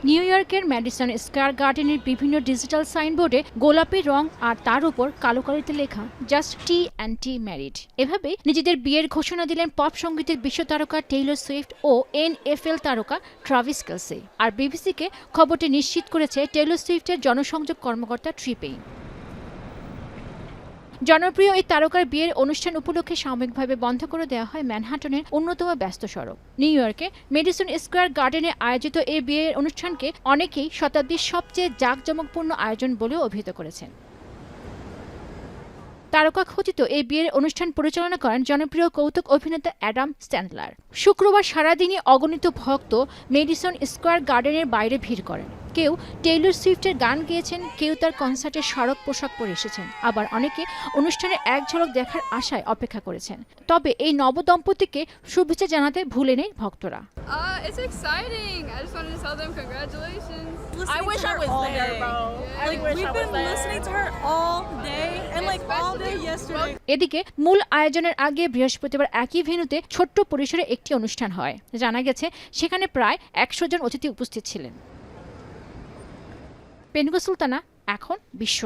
New ইয়র্কের Madison square গার্ডেনের বিভিন্ন ডিজিটাল সাইনবোর্ডে গোলাপি রং আর তার উপর কালো কালিতে লেখা just T and T married. এভাবে নিজেদের বিয়ের ঘোষণা দিলেন পপ সঙ্গীতের বিশ্ব তারকা টেইলর সুইফট ও NFL তারকা ট্রাভিস কেলসি। আর বিবিসিকে খবরটি নিশ্চিত করেছে টেইলর সুইফটের জনসংযোগ কর্মকর্তা ট্রি পেইন। জনপ্রিয় এই তারকার বিয়ের অনুষ্ঠান উপলক্ষে সাময়িকভাবে বন্ধ করে দেওয়া হয় ম্যানহাটনের অন্যতম ব্যস্ত সড়ক। নিউ ইয়র্কে ম্যাডিসন স্কয়ার গার্ডেনে আয়োজিত এই বিয়ের অনুষ্ঠানকে অনেকেই শতাব্দীর সবচেয়ে জাঁকজমকপূর্ণ আয়োজন বলেও অভিহিত করেছেন। তারকা খচিত এই বিয়ের অনুষ্ঠান পরিচালনা করেন জনপ্রিয় কৌতুক অভিনেতা অ্যাডাম স্যান্ডলার। শুক্রবার সারাদিনই অগণিত ভক্ত ম্যাডিসন স্কয়ার গার্ডেনের বাইরে ভিড় করেন। কেউ টেইলর সুইফটের গান গেয়েছেন, কেউ তার কনসার্টের স্মারক পোশাক পরে এসেছেন, আবার অনেকে অনুষ্ঠানের এক ঝলক দেখার আশায় অপেক্ষা করেছেন। তবে এই নবদম্পতিকে শুভেচ্ছা জানাতে ভুলেনি ভক্তরা। It's exciting. I just wanted to tell them congratulations. I wish I was there, bro. We've been listening to her all day and all day yesterday. এদিকে মূল আয়োজনের আগে বৃহস্পতিবার একই ভেন্যুতে ছোট্ট পরিসরে একটি অনুষ্ঠান হয়। জানা গেছে সেখানে প্রায় 100 জন অতিথি উপস্থিত ছিলেন। পেনগো সুলতানা, এখন বিশ্ব।